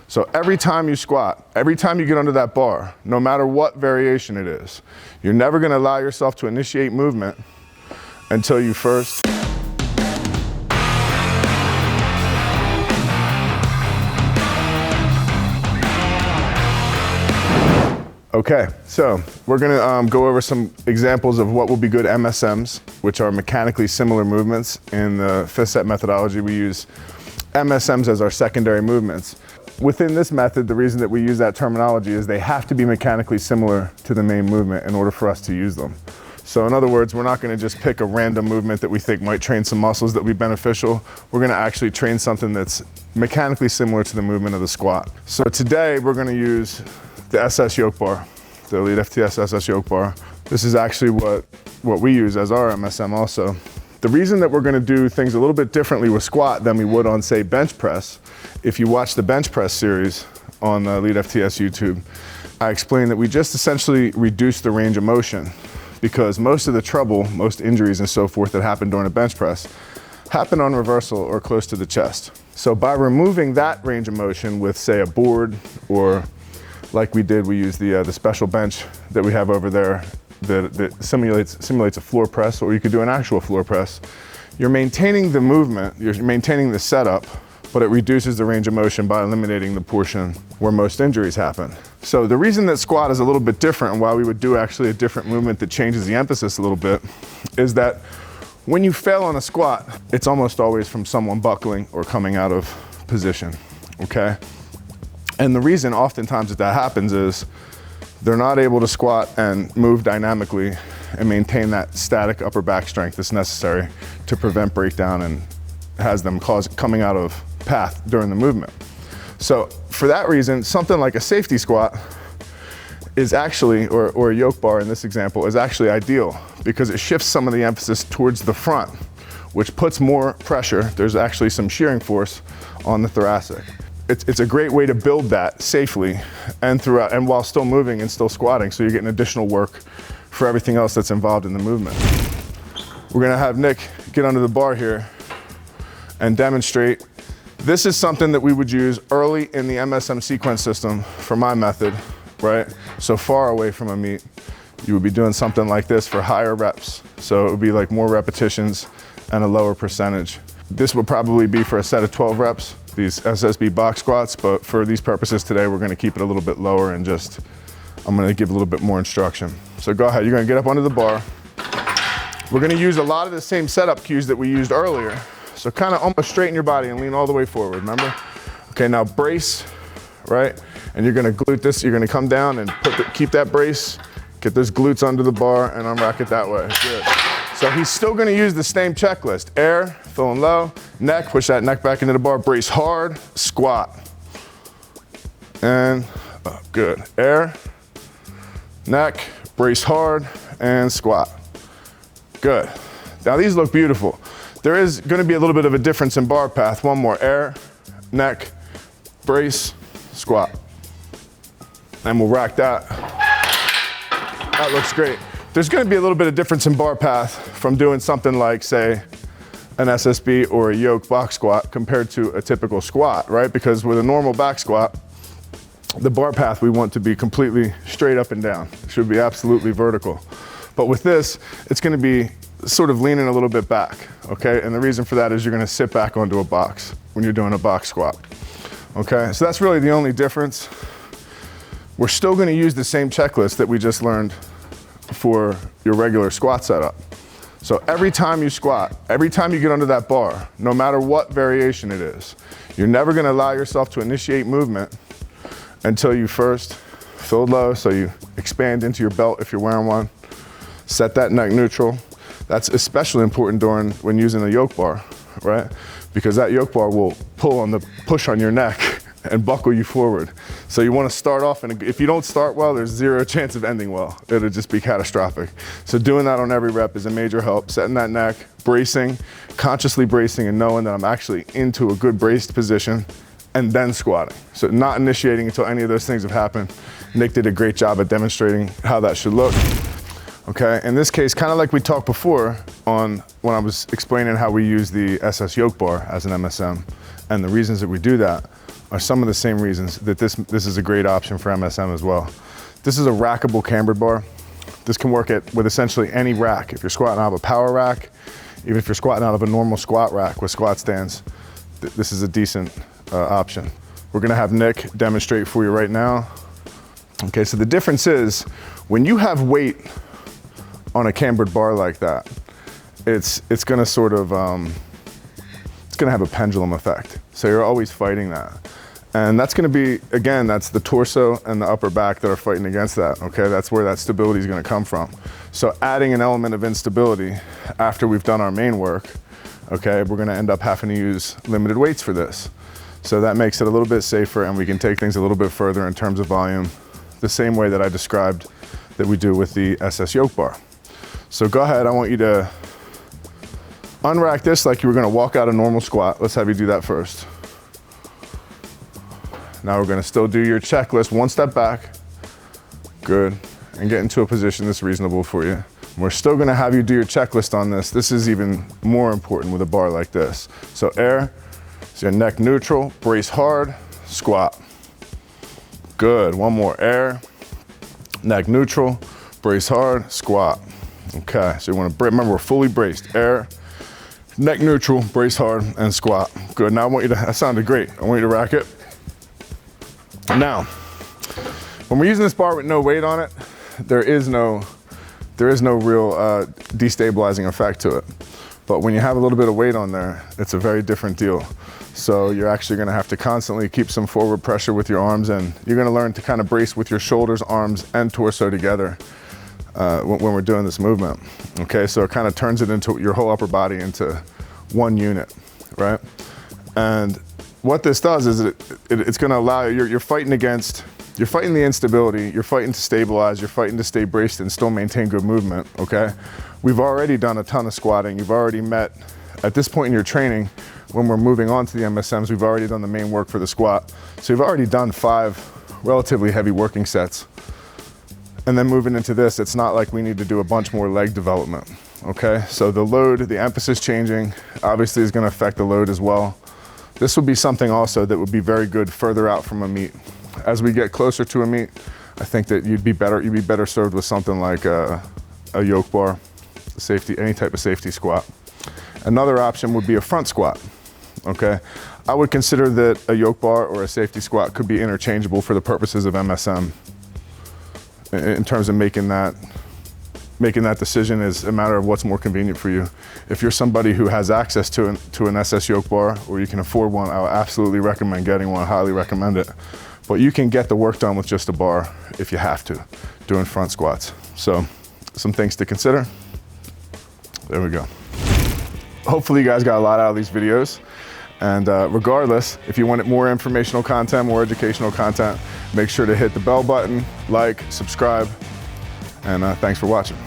So every time you squat, every time you get under that bar, no matter what variation it is, you're never gonna allow yourself to initiate movement until you first Okay, so we're gonna go over some examples of what will be good MSMs, which are mechanically similar movements. In the fifth set methodology, we use MSMs as our secondary movements. Within this method, the reason that we use that terminology is they have to be mechanically similar to the main movement in order for us to use them. So in other words, we're not gonna just pick a random movement that we think might train some muscles that will be beneficial. We're gonna actually train something that's mechanically similar to the movement of the squat. So today, we're gonna use the SS yoke bar, the elitefts SS yoke bar. This is actually what we use as our MSM also. The reason that we're gonna do things a little bit differently with squat than we would on, say, bench press, if you watch the bench press series on the elitefts YouTube, I explained that we just essentially reduce the range of motion because most of the trouble, most injuries and so forth that happen during a bench press happen on reversal or close to the chest. So by removing that range of motion with, say, a board, or like we did, we use the special bench that we have over there that simulates a floor press, or you could do an actual floor press. You're maintaining the movement, you're maintaining the setup, but it reduces the range of motion by eliminating the portion where most injuries happen. So the reason that squat is a little bit different, and why we would do actually a different movement that changes the emphasis a little bit, is that when you fail on a squat, it's almost always from someone buckling or coming out of position, okay? And the reason oftentimes that happens is they're not able to squat and move dynamically and maintain that static upper back strength that's necessary to prevent breakdown and has them coming out of path during the movement. So for that reason, something like a safety squat is actually, or a yoke bar in this example, is actually ideal because it shifts some of the emphasis towards the front, which puts more pressure. There's actually some shearing force on the thoracic. It's a great way to build that safely and throughout, and while still moving and still squatting, so you're getting additional work for everything else that's involved in the movement. We're gonna have Nick get under the bar here and demonstrate. This is something that we would use early in the MSM sequence system for my method, right? So far away from a meet, you would be doing something like this for higher reps. So it would be like more repetitions and a lower percentage. This would probably be for a set of 12 reps, these SSB box squats, but for these purposes today, we're gonna keep it a little bit lower and just, I'm gonna give a little bit more instruction. So go ahead, you're gonna get up under the bar. We're gonna use a lot of the same setup cues that we used earlier. So kind of almost straighten your body and lean all the way forward, remember? Okay, now brace, right? And you're gonna glute this, you're gonna come down and keep that brace, get those glutes under the bar and unrack it that way, good. So he's still gonna use the same checklist. Air, feeling low, neck, push that neck back into the bar, brace hard, squat. And good. Air, neck, brace hard, and squat. Good. Now these look beautiful. There is gonna be a little bit of a difference in bar path. One more, air, neck, brace, squat. And we'll rack that. That looks great. There's gonna be a little bit of difference in bar path from doing something like, say, an SSB or a yoke box squat compared to a typical squat, right? Because with a normal back squat, the bar path we want to be completely straight up and down. It should be absolutely vertical. But with this, it's gonna be sort of leaning a little bit back, okay? And the reason for that is you're gonna sit back onto a box when you're doing a box squat, okay? So that's really the only difference. We're still gonna use the same checklist that we just learned for your regular squat setup. So every time you squat, every time you get under that bar, no matter what variation it is, you're never gonna allow yourself to initiate movement until you first feel low, so you expand into your belt if you're wearing one, set that neck neutral. That's especially important when using a yoke bar, right? Because that yoke bar will push on your neck and buckle you forward. So you want to start off, and if you don't start well, there's zero chance of ending well. It'll just be catastrophic. So doing that on every rep is a major help. Setting that neck, bracing, consciously bracing and knowing that I'm actually into a good braced position, and then squatting. So not initiating until any of those things have happened. Nick did a great job at demonstrating how that should look. Okay, in this case, kind of like we talked before when I was explaining how we use the SS yoke bar as an MSM and the reasons that we do that. are some of the same reasons that this is a great option for MSM as well. This is a rackable cambered bar. This can work with essentially any rack. If you're squatting out of a power rack, even if you're squatting out of a normal squat rack with squat stands, this is a decent option. We're gonna have Nick demonstrate for you right now. Okay, so the difference is when you have weight on a cambered bar like that, it's gonna sort of, it's gonna have a pendulum effect. So you're always fighting that. And that's gonna be, again, that's the torso and the upper back that are fighting against that, okay? That's where that stability is gonna come from. So adding an element of instability after we've done our main work, okay, we're gonna end up having to use limited weights for this. So that makes it a little bit safer, and we can take things a little bit further in terms of volume, the same way that I described that we do with the SS yoke bar. So go ahead, I want you to unrack this like you were gonna walk out a normal squat. Let's have you do that first. Now we're gonna still do your checklist, one step back. Good, and get into a position that's reasonable for you. We're still gonna have you do your checklist on this. This is even more important with a bar like this. So air, so your neck neutral, brace hard, squat. Good, one more, air, neck neutral, brace hard, squat. Okay, so you wanna, remember we're fully braced. Air, neck neutral, brace hard, and squat. Good, now I want you to, that sounded great. I want you to rack it. Now, when we're using this bar with no weight on it, there is no real destabilizing effect to it. But when you have a little bit of weight on there, it's a very different deal. So you're actually gonna have to constantly keep some forward pressure with your arms, and you're gonna learn to kind of brace with your shoulders, arms, and torso together when we're doing this movement. Okay, so it kind of turns it into your whole upper body into one unit, right? And what this does is it's gonna allow you, you're fighting the instability, you're fighting to stabilize, you're fighting to stay braced and still maintain good movement, okay? We've already done a ton of squatting. You've already met, at this point in your training, when we're moving on to the MSMs, we've already done the main work for the squat. So you've already done 5 relatively heavy working sets. And then moving into this, it's not like we need to do a bunch more leg development, okay? So the load, the emphasis changing, obviously is gonna affect the load as well. This would be something also that would be very good further out from a meet. As we get closer to a meet, I think that you'd be better served with something like a yoke bar, safety, any type of safety squat. Another option would be a front squat, okay? I would consider that a yoke bar or a safety squat could be interchangeable for the purposes of MSM. In terms of making that decision is a matter of what's more convenient for you. If you're somebody who has access to an SS yoke bar, or you can afford one, I would absolutely recommend getting one, highly recommend it. But you can get the work done with just a bar if you have to, doing front squats. So some things to consider. There we go. Hopefully you guys got a lot out of these videos. And regardless, if you want more informational content, more educational content, make sure to hit the bell button, like, subscribe, and thanks for watching.